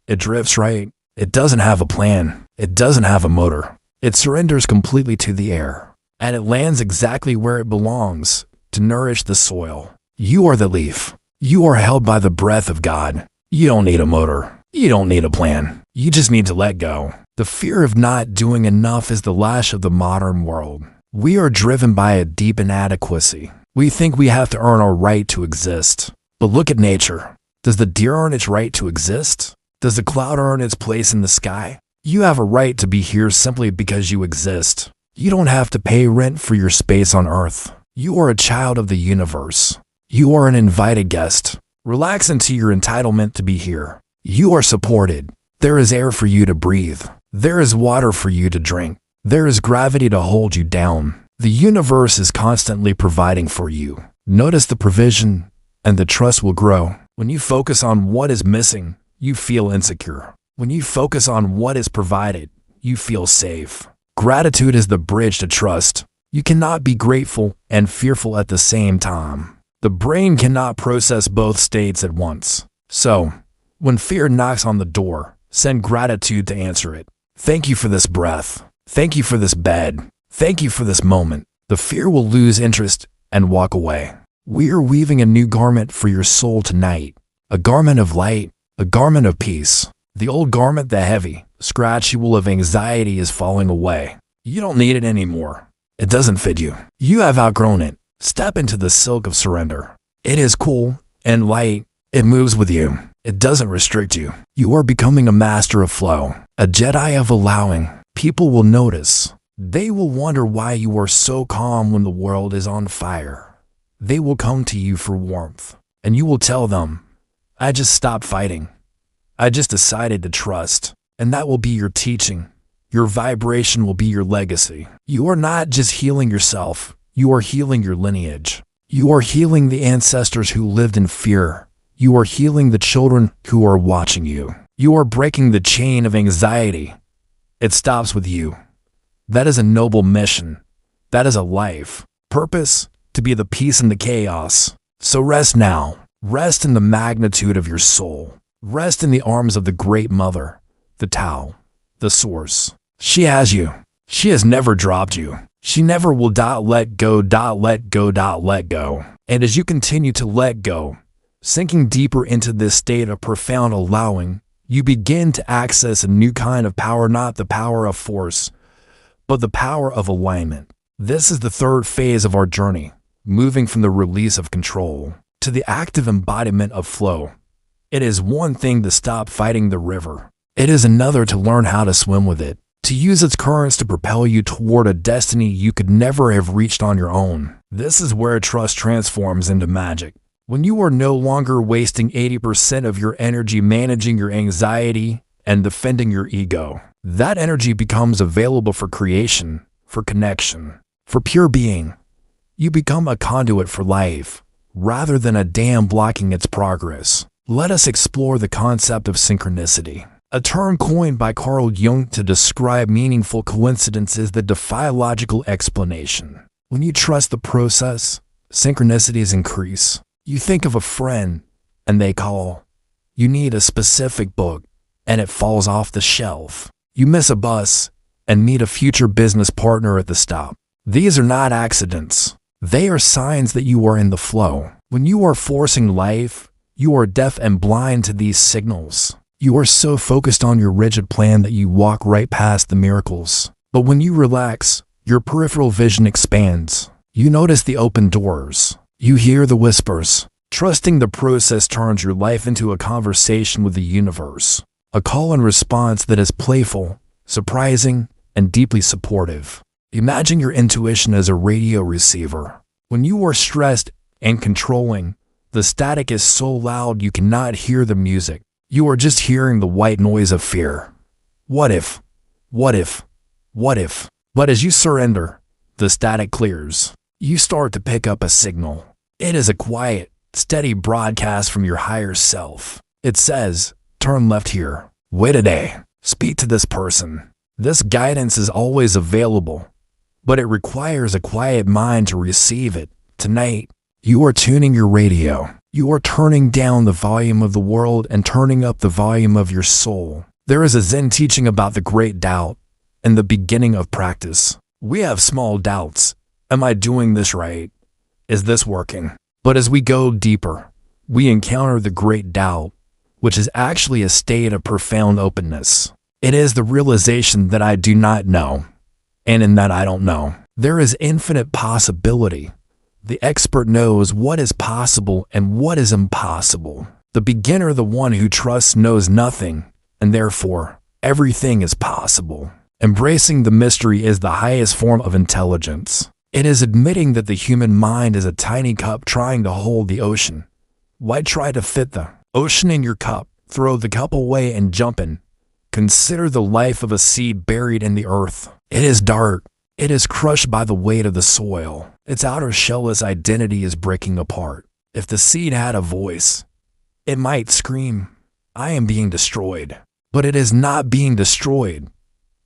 It drifts right. It doesn't have a plan. It doesn't have a motor. It surrenders completely to the air. And it lands exactly where it belongs, to nourish the soil. You are the leaf. You are held by the breath of God. You don't need a motor. You don't need a plan. You just need to let go. The fear of not doing enough is the lash of the modern world. We are driven by a deep inadequacy. We think we have to earn our right to exist. But look at nature. Does the deer earn its right to exist? Does the cloud earn its place in the sky? You have a right to be here simply because you exist. You don't have to pay rent for your space on Earth. You are a child of the universe. You are an invited guest. Relax into your entitlement to be here. You are supported. There is air for you to breathe. There is water for you to drink. There is gravity to hold you down. The universe is constantly providing for you. Notice the provision, and the trust will grow. When you focus on what is missing, you feel insecure. When you focus on what is provided, you feel safe. Gratitude is the bridge to trust. You cannot be grateful and fearful at the same time. The brain cannot process both states at once. So, when fear knocks on the door, send gratitude to answer it. Thank you for this breath. Thank you for this bed. Thank you for this moment. The fear will lose interest and walk away. We are weaving a new garment for your soul tonight, a garment of light, a garment of peace. The old garment, the heavy, scratchy wool of anxiety is falling away. You don't need it anymore. It doesn't fit you. You have outgrown it. Step into the silk of surrender. It is cool and light. It moves with you. It doesn't restrict you. You are becoming a master of flow, a Jedi of allowing. People will notice. They will wonder why you are so calm when the world is on fire. They will come to you for warmth, and you will tell them, I just stopped fighting. I just decided to trust. And that will be your teaching. Your vibration will be your legacy. You are not just healing yourself. You are healing your lineage. You are healing the ancestors who lived in fear. You are healing the children who are watching you. You are breaking the chain of anxiety. It stops with you. That is a noble mission. That is a life. Purpose, to be the peace in the chaos. So rest now. Rest in the magnitude of your soul. Rest in the arms of the Great Mother, the Tao, the Source. She has you. She has never dropped you. She never will. Let go. Let go. Let go. And as you continue to let go, sinking deeper into this state of profound allowing, you begin to access a new kind of power, not the power of force, but the power of alignment. This is the third phase of our journey, moving from the release of control to the active embodiment of flow. It is one thing to stop fighting the river. It is another to learn how to swim with it, to use its currents to propel you toward a destiny you could never have reached on your own. This is where trust transforms into magic. When you are no longer wasting 80% of your energy managing your anxiety and defending your ego, that energy becomes available for creation, for connection, for pure being. You become a conduit for life, rather than a dam blocking its progress. Let us explore the concept of synchronicity, a term coined by Carl Jung to describe meaningful coincidences that defy logical explanation. When you trust the process, synchronicities increase. You think of a friend, and they call. You need a specific book, and it falls off the shelf. You miss a bus, and meet a future business partner at the stop. These are not accidents. They are signs that you are in the flow. When you are forcing life, you are deaf and blind to these signals. You are so focused on your rigid plan that you walk right past the miracles. But when you relax, your peripheral vision expands. You notice the open doors. You hear the whispers. Trusting the process turns your life into a conversation with the universe, a call and response that is playful, surprising, and deeply supportive. Imagine your intuition as a radio receiver. When you are stressed and controlling, the static is so loud you cannot hear the music. You are just hearing the white noise of fear. What if? What if? What if? But as you surrender, the static clears. You start to pick up a signal. It is a quiet, steady broadcast from your higher self. It says, turn left here. Wait a day. Speak to this person. This guidance is always available, but it requires a quiet mind to receive it. Tonight, you are tuning your radio. You are turning down the volume of the world and turning up the volume of your soul. There is a Zen teaching about the great doubt and the beginning of practice. We have small doubts. Am I doing this right? Is this working? But as we go deeper, we encounter the great doubt, which is actually a state of profound openness. It is the realization that I do not know, and in that I don't know. There is infinite possibility. The expert knows what is possible and what is impossible. The beginner, the one who trusts, knows nothing, and therefore, everything is possible. Embracing the mystery is the highest form of intelligence. It is admitting that the human mind is a tiny cup trying to hold the ocean. Why try to fit the ocean in your cup? Throw the cup away and jump in. Consider the life of a seed buried in the earth. It is dark. It is crushed by the weight of the soil. Its outer shellless identity is breaking apart. If the seed had a voice, it might scream, I am being destroyed. But it is not being destroyed.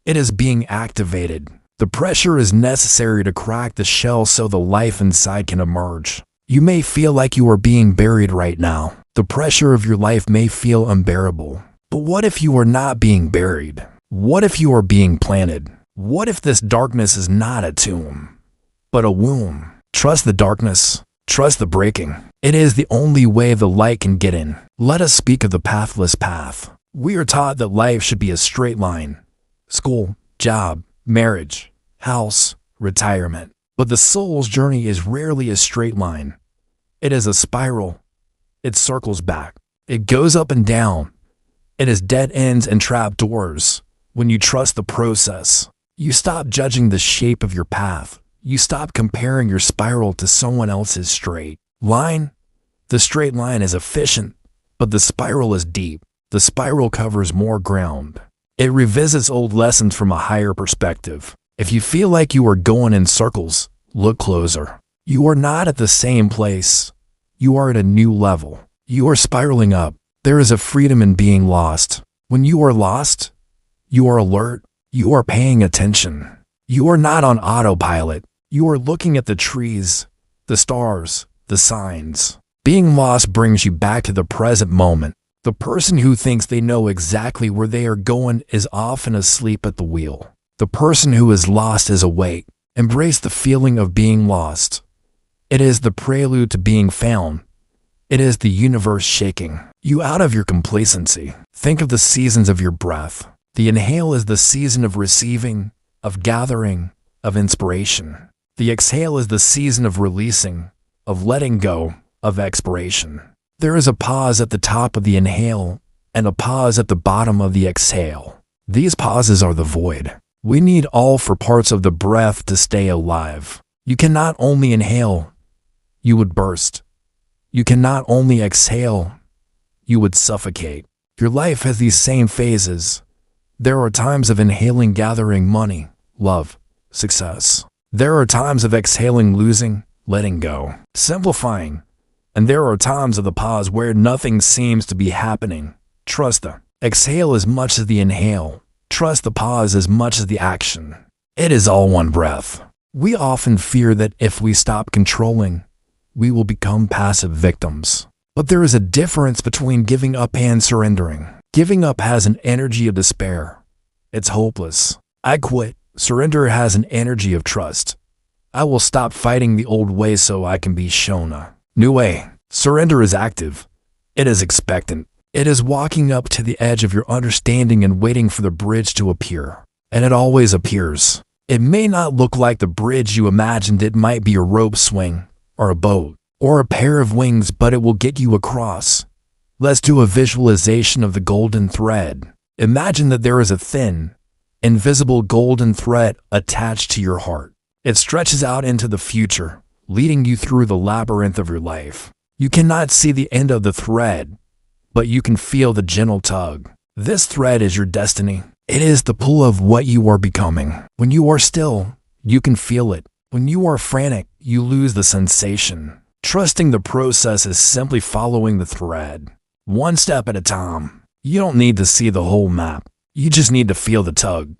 It is being activated. The pressure is necessary to crack the shell so the life inside can emerge. You may feel like you are being buried right now. The pressure of your life may feel unbearable. But what if you are not being buried? What if you are being planted? What if this darkness is not a tomb, but a womb? Trust the darkness. Trust the breaking. It is the only way the light can get in. Let us speak of the pathless path. We are taught that life should be a straight line. School, job, marriage, house, retirement. But the soul's journey is rarely a straight line. It is a spiral. It circles back. It goes up and down. It has dead ends and trap doors. When you trust the process, you stop judging the shape of your path. You stop comparing your spiral to someone else's straight line. The straight line is efficient, but the spiral is deep. The spiral covers more ground. It revisits old lessons from a higher perspective. If you feel like you are going in circles, look closer. You are not at the same place. You are at a new level. You are spiraling up. There is a freedom in being lost. When you are lost, you are alert. You are paying attention. You are not on autopilot. You are looking at the trees, the stars, the signs. Being lost brings you back to the present moment. The person who thinks they know exactly where they are going is often asleep at the wheel. The person who is lost is awake. Embrace the feeling of being lost. It is the prelude to being found. It is the universe shaking you out of your complacency. Think of the seasons of your breath. The inhale is the season of receiving, of gathering, of inspiration. The exhale is the season of releasing, of letting go, of expiration. There is a pause at the top of the inhale and a pause at the bottom of the exhale. These pauses are the void. We need all four parts of the breath to stay alive. You cannot only inhale, you would burst. You cannot only exhale, you would suffocate. Your life has these same phases. There are times of inhaling, gathering money, love, success. There are times of exhaling, losing, letting go, simplifying. And there are times of the pause where nothing seems to be happening. Trust the exhale as much as the inhale. Trust the pause as much as the action. It is all one breath. We often fear that if we stop controlling, we will become passive victims. But there is a difference between giving up and surrendering. Giving up has an energy of despair. It's hopeless. I quit. Surrender has an energy of trust. I will stop fighting the old way so I can be shown a new way. Surrender is active. It is expectant. It is walking up to the edge of your understanding and waiting for the bridge to appear. And it always appears. It may not look like the bridge you imagined. It might be a rope swing, or a boat, or a pair of wings, but it will get you across. Let's do a visualization of the golden thread. Imagine that there is a thin, invisible golden thread attached to your heart. It stretches out into the future, leading you through the labyrinth of your life. You cannot see the end of the thread, but you can feel the gentle tug. This thread is your destiny. It is the pull of what you are becoming. When you are still, you can feel it. When you are frantic, you lose the sensation. Trusting the process is simply following the thread, one step at a time. You don't need to see the whole map. You just need to feel the tug.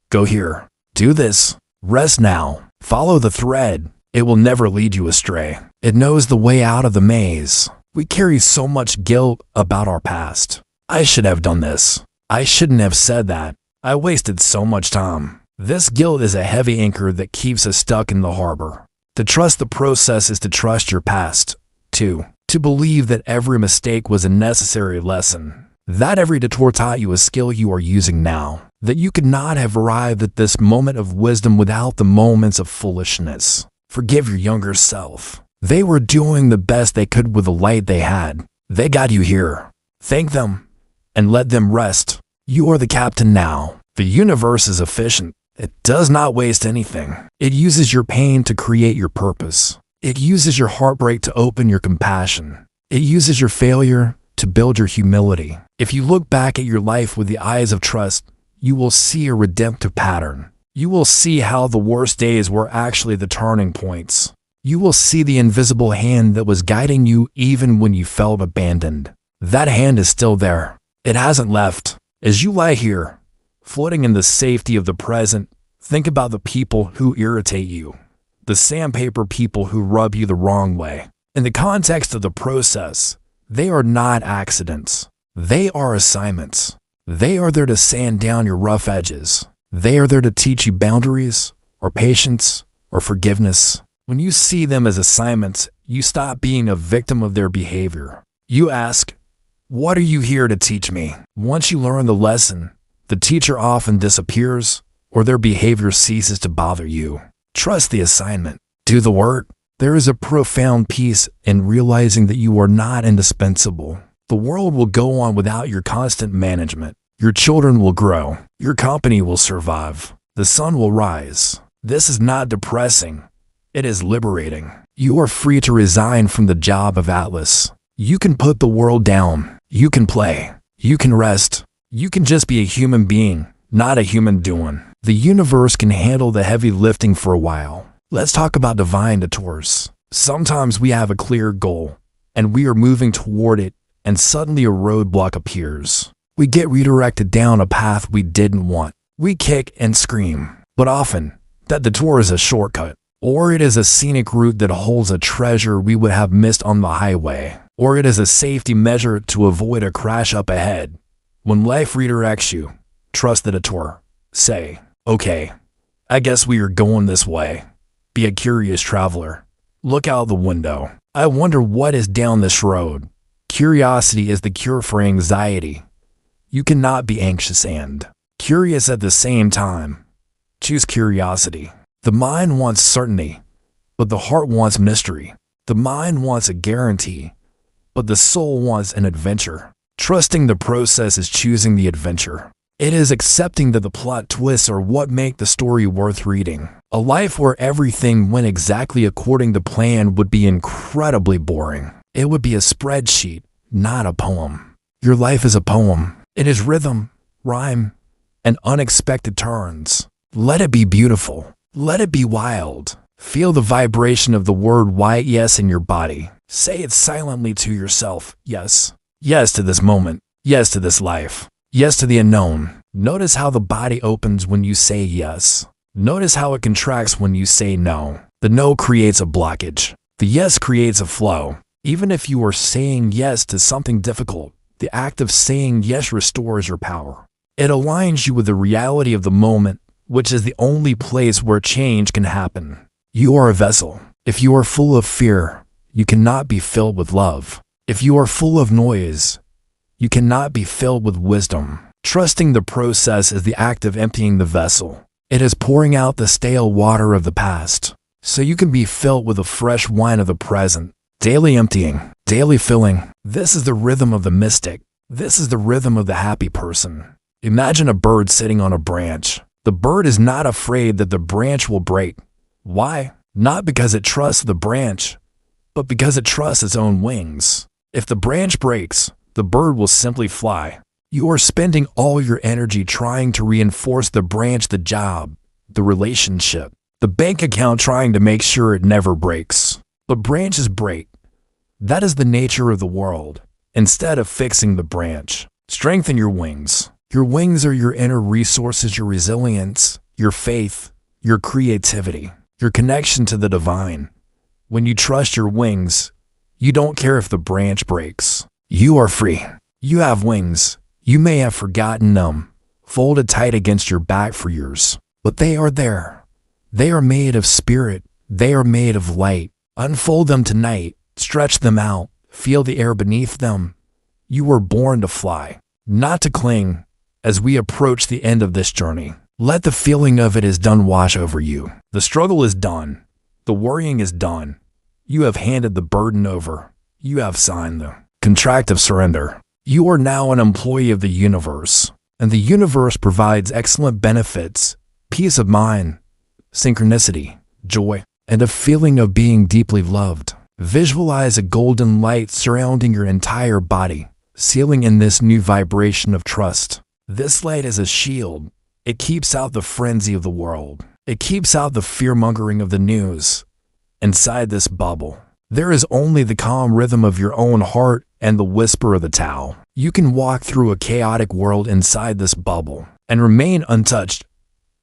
Go here. Do this. Rest now. Follow the thread. It will never lead you astray. It knows the way out of the maze. We carry so much guilt about our past. I should have done this. I shouldn't have said that. I wasted so much time. This guilt is a heavy anchor that keeps us stuck in the harbor. To trust the process is to trust your past. 2. To believe that every mistake was a necessary lesson. That every detour taught you a skill you are using now. That you could not have arrived at this moment of wisdom without the moments of foolishness. Forgive your younger self. They were doing the best they could with the light they had. They got you here. Thank them and let them rest. You are the captain now. The universe is efficient. It does not waste anything. It uses your pain to create your purpose. It uses your heartbreak to open your compassion. It uses your failure to build your humility. If you look back at your life with the eyes of trust, you will see a redemptive pattern. You will see how the worst days were actually the turning points. You will see the invisible hand that was guiding you even when you felt abandoned. That hand is still there. It hasn't left. As you lie here, floating in the safety of the present, think about the people who irritate you, the sandpaper people who rub you the wrong way. In the context of the process, they are not accidents. They are assignments. They are there to sand down your rough edges. They are there to teach you boundaries, or patience, or forgiveness. When you see them as assignments, you stop being a victim of their behavior. You ask, what are you here to teach me? Once you learn the lesson, the teacher often disappears or their behavior ceases to bother you. Trust the assignment. Do the work. There is a profound peace in realizing that you are not indispensable. The world will go on without your constant management. Your children will grow. Your company will survive. The sun will rise. This is not depressing. It is liberating. You are free to resign from the job of Atlas. You can put the world down. You can play. You can rest. You can just be a human being, not a human doing. The universe can handle the heavy lifting for a while. Let's talk about divine detours. Sometimes we have a clear goal, and we are moving toward it, and suddenly a roadblock appears. We get redirected down a path we didn't want. We kick and scream, but often, that detour is a shortcut, or it is a scenic route that holds a treasure we would have missed on the highway, or it is a safety measure to avoid a crash up ahead. When life redirects you, trust the detour. Say, okay, I guess we are going this way. Be a curious traveler. Look out the window. I wonder what is down this road. Curiosity is the cure for anxiety. You cannot be anxious and curious at the same time. Choose curiosity. The mind wants certainty, but the heart wants mystery. The mind wants a guarantee, but the soul wants an adventure. Trusting the process is choosing the adventure. It is accepting that the plot twists are what make the story worth reading. A life where everything went exactly according to plan would be incredibly boring. It would be a spreadsheet, not a poem. Your life is a poem. It is rhythm, rhyme, and unexpected turns. Let it be beautiful. Let it be wild. Feel the vibration of the word white yes in your body. Say it silently to yourself. Yes. Yes to this moment. Yes to this life. Yes to the unknown. Notice how the body opens when you say yes. Notice how it contracts when you say no. The no creates a blockage. The yes creates a flow. Even if you are saying yes to something difficult, the act of saying yes restores your power. It aligns you with the reality of the moment, which is the only place where change can happen. You are a vessel. If you are full of fear, you cannot be filled with love. If you are full of noise, you cannot be filled with wisdom. Trusting the process is the act of emptying the vessel. It is pouring out the stale water of the past, so you can be filled with the fresh wine of the present. Daily emptying, daily filling. This is the rhythm of the mystic. This is the rhythm of the happy person. Imagine a bird sitting on a branch. The bird is not afraid that the branch will break. Why? Not because it trusts the branch, but because it trusts its own wings. If the branch breaks, the bird will simply fly. You are spending all your energy trying to reinforce the branch, the job, the relationship, the bank account, trying to make sure it never breaks. But branches break. That is the nature of the world. Instead of fixing the branch, strengthen your wings. Your wings are your inner resources, your resilience, your faith, your creativity, your connection to the divine. When you trust your wings, you don't care if the branch breaks. You are free. You have wings. You may have forgotten them, folded tight against your back for years, but they are there. They are made of spirit. They are made of light. Unfold them tonight. Stretch them out. Feel the air beneath them. You were born to fly, not to cling. As we approach the end of this journey, let the feeling of it is done wash over you. The struggle is done. The worrying is done. You have handed the burden over. You have signed the contract of surrender. You are now an employee of the universe, and the universe provides excellent benefits, peace of mind, synchronicity, joy, and a feeling of being deeply loved. Visualize a golden light surrounding your entire body, sealing in this new vibration of trust. This light is a shield. It keeps out the frenzy of the world. It keeps out the fear-mongering of the news. Inside this bubble, there is only the calm rhythm of your own heart and the whisper of the Tao. You can walk through a chaotic world inside this bubble and remain untouched.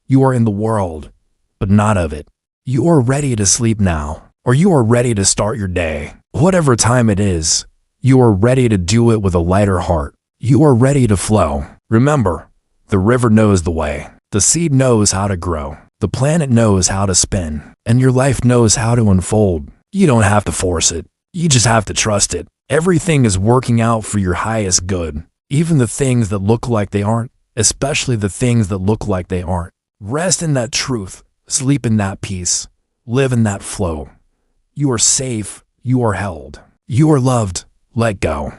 You are in the world, but not of it. You are ready to sleep now, or you are ready to start your day. Whatever time it is, you are ready to do it with a lighter heart. You are ready to flow. Remember, the river knows the way. The seed knows how to grow. The planet knows how to spin, and your life knows how to unfold. You don't have to force it. You just have to trust it. Everything is working out for your highest good, even the things that look like they aren't, especially the things that look like they aren't. Rest in that truth. Sleep in that peace. Live in that flow. You are safe. You are held. You are loved. Let go.